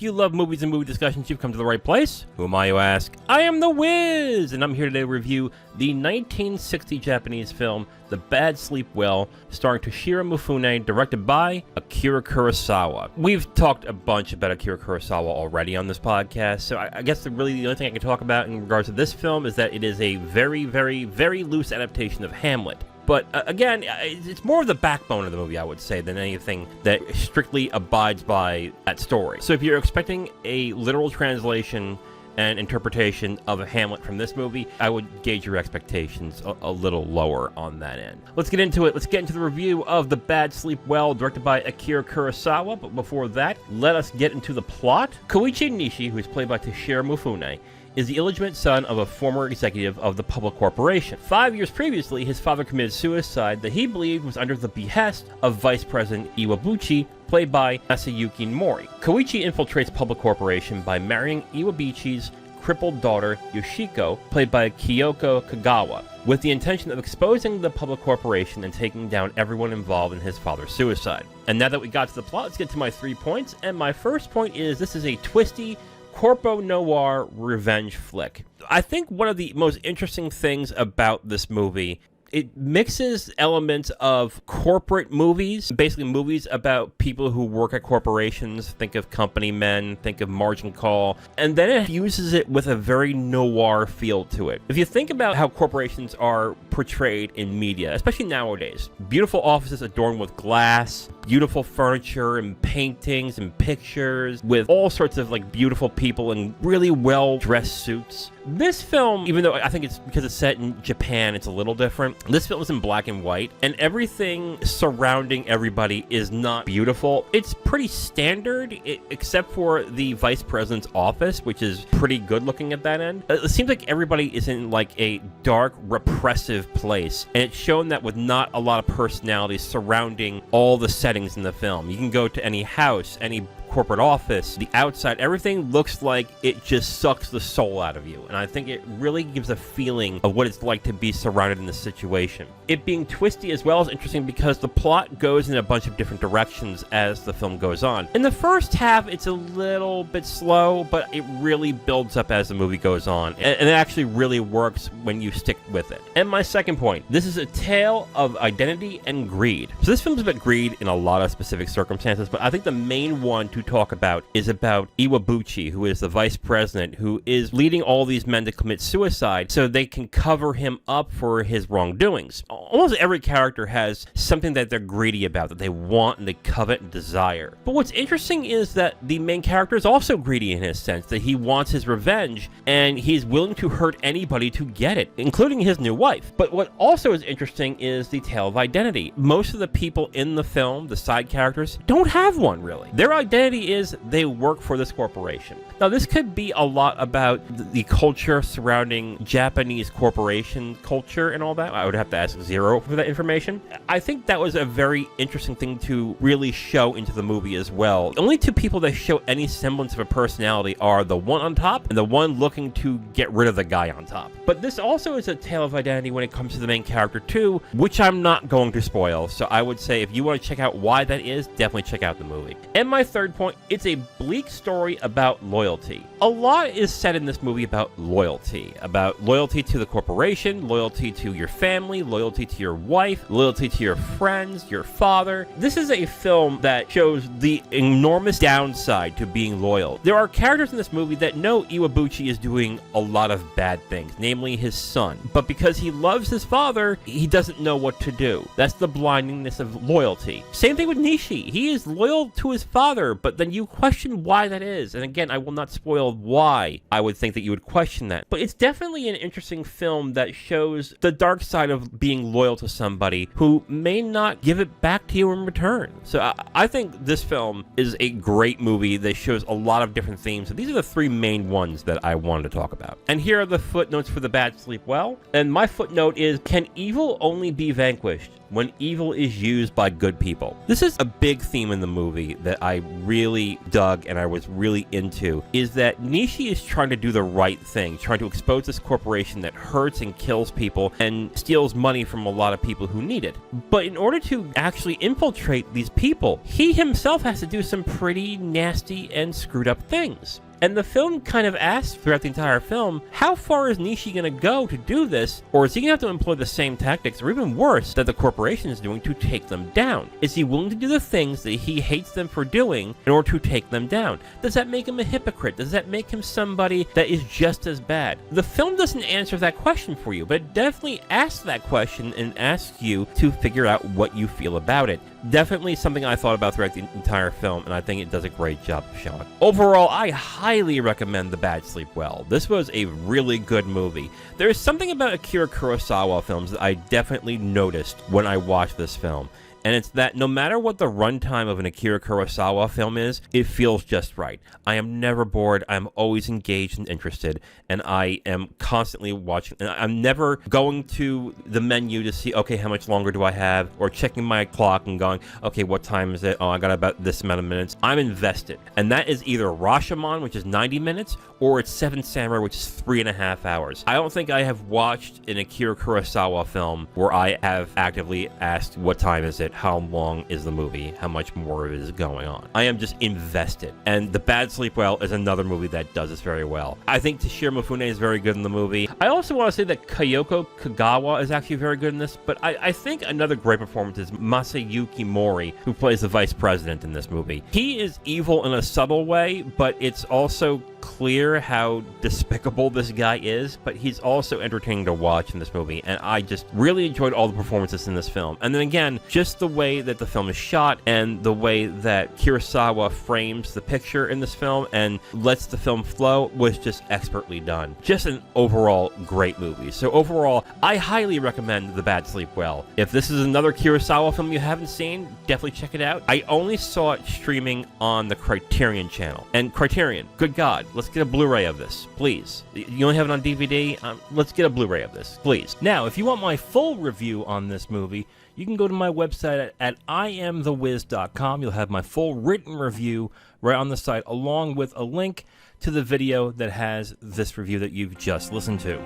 you love movies and movie discussions, you've come to the right place. Who am I, you ask? I am The Wiz, and I'm here today to review the 1960 Japanese film, The Bad Sleep Well, starring Toshiro Mifune, directed by Akira Kurosawa. We've talked a bunch about Akira Kurosawa already on this podcast, so I guess the only thing I can talk about in regards to this film is that it is a very, very, very loose adaptation of Hamlet. But again, it's more of the backbone of the movie, I would say, than anything that strictly abides by that story. So if you're expecting a literal translation and interpretation of a Hamlet from this movie, I would gauge your expectations a little lower on that end. Let's get into it. Let's get into the review of The Bad Sleep Well, directed by Akira Kurosawa. But before that, let us get into the plot. Koichi Nishi, who is played by Toshiro Mifune, is the illegitimate son of a former executive of the public corporation. 5 years previously, his father committed suicide that he believed was under the behest of Vice President Iwabuchi, played by Masayuki Mori. Koichi infiltrates public corporation by marrying Iwabuchi's crippled daughter, Yoshiko, played by Kyoko Kagawa, with the intention of exposing the public corporation and taking down everyone involved in his father's suicide. And now that we got to the plot, let's get to my 3 points. And my first point is this is a twisty, corpo noir revenge flick. I think one of the most interesting things about this movie, it mixes elements of corporate movies, basically movies about people who work at corporations. Think of Company Men, think of Margin Call, and then it fuses it with a very noir feel to it. If you think about how corporations are portrayed in media, especially nowadays, beautiful offices adorned with glass, beautiful furniture and paintings and pictures with all sorts of like beautiful people in really well-dressed suits. This film, even though I think it's because it's set in Japan, it's a little different. This film is in black and white, and everything surrounding everybody is not beautiful. It's pretty standard, except for the vice president's office, which is pretty good looking at that end. It seems like everybody is in like a dark, repressive place, and it's shown that with not a lot of personality surrounding all the settings in the film. You can go to any house, any corporate office, the outside, everything looks like it just sucks the soul out of you. And I think it really gives a feeling of what it's like to be surrounded in this situation. It being twisty as well is interesting because the plot goes in a bunch of different directions as the film goes on. In the first half, it's a little bit slow, but it really builds up as the movie goes on. And it actually really works when you stick with it. And my second point, this is a tale of identity and greed. So this film is about greed in a lot of specific circumstances, but I think the main one to talk about is about Iwabuchi, who is the vice president, who is leading all these men to commit suicide so they can cover him up for his wrongdoings. Almost every character has something that they're greedy about, that they want and they covet and desire. But what's interesting is that the main character is also greedy in his sense, that he wants his revenge and he's willing to hurt anybody to get it, including his new wife. But what also is interesting is the tale of identity. Most of the people in the film, the side characters, don't have one really. Their identity is they work for this corporation. Now, this could be a lot about the culture surrounding Japanese corporation culture and all that. I would have to ask Zero for that information. I think that was a very interesting thing to really show into the movie as well. The only two people that show any semblance of a personality are the one on top and the one looking to get rid of the guy on top. But this also is a tale of identity when it comes to the main character too, which I'm not going to spoil. So I would say if you want to check out why that is, definitely check out the movie. And my third point, it's a bleak story about loyalty. A lot is said in this movie about loyalty to the corporation, loyalty to your family, loyalty to your wife, loyalty to your friends, your father. This is a film that shows the enormous downside to being loyal. There are characters in this movie that know Iwabuchi is doing a lot of bad things, namely his son. But because he loves his father, he doesn't know what to do. That's the blindingness of loyalty. Same thing with Nishi. He is loyal to his father, but then you question why that is. And again, I will not spoil why I would think that you would question that. But it's definitely an interesting film that shows the dark side of being loyal to somebody who may not give it back to you in return. So I think this film is a great movie that shows a lot of different themes. And these are the three main ones that I wanted to talk about. And here are the footnotes for The Bad Sleep Well. And my footnote is, can evil only be vanquished when evil is used by good people. This is a big theme in the movie that I really dug and I was really into, is that Nishi is trying to do the right thing, trying to expose this corporation that hurts and kills people and steals money from a lot of people who need it. But in order to actually infiltrate these people, he himself has to do some pretty nasty and screwed up things. And the film kind of asks throughout the entire film, how far is Nishi going to go to do this? Or is he going to have to employ the same tactics, or even worse, that the corporation is doing to take them down? Is he willing to do the things that he hates them for doing in order to take them down? Does that make him a hypocrite? Does that make him somebody that is just as bad? The film doesn't answer that question for you, but it definitely asks that question and asks you to figure out what you feel about it. Definitely something I thought about throughout the entire film, and I think it does a great job of showing. Overall, I highly recommend The Bad Sleep Well. This was a really good movie. There is something about Akira Kurosawa films that I definitely noticed when I watched this film. And it's that no matter what the runtime of an Akira Kurosawa film is, it feels just right. I am never bored. I'm always engaged and interested. And I am constantly watching. And I'm never going to the menu to see, okay, how much longer do I have? Or checking my clock and going, okay, what time is it? Oh, I got about this amount of minutes. I'm invested. And that is either Rashomon, which is 90 minutes, or it's Seven Samurai, which is 3.5 hours. I don't think I have watched an Akira Kurosawa film where I have actively asked, what time is it? How long is the movie? How much more of it is going on? I am just invested. And The Bad Sleep Well is another movie that does this very well. I think Toshiro Mifune is very good in the movie. I also want to say that Kyoko Kagawa is actually very good in this, but I think another great performance is Masayuki Mori, who plays the vice president in this movie. He is evil in a subtle way, but it's also clear how despicable this guy is, but he's also entertaining to watch in this movie, and I just really enjoyed all the performances in this film. And then again, just the way that the film is shot and the way that Kurosawa frames the picture in this film and lets the film flow was just expertly done. Just an overall great movie. So overall, I highly recommend The Bad Sleep Well. If this is another Kurosawa film you haven't seen, definitely check it out. I only saw it streaming on the Criterion channel. And Criterion, good God, let's get a Blu-ray of this, please. You only have it on DVD? Let's get a Blu-ray of this, please. Now, if you want my full review on this movie, you can go to my website at IamTheWiz.com. You'll have my full written review right on the site, along with a link to the video that has this review that you've just listened to.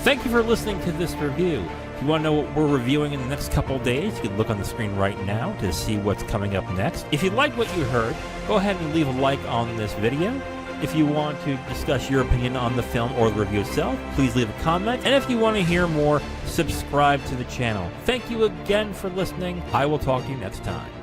Thank you for listening to this review. If you want to know what we're reviewing in the next couple days, you can look on the screen right now to see what's coming up next. If you liked what you heard, go ahead and leave a like on this video. If you want to discuss your opinion on the film or the review itself, please leave a comment. And if you want to hear more, subscribe to the channel. Thank you again for listening. I will talk to you next time.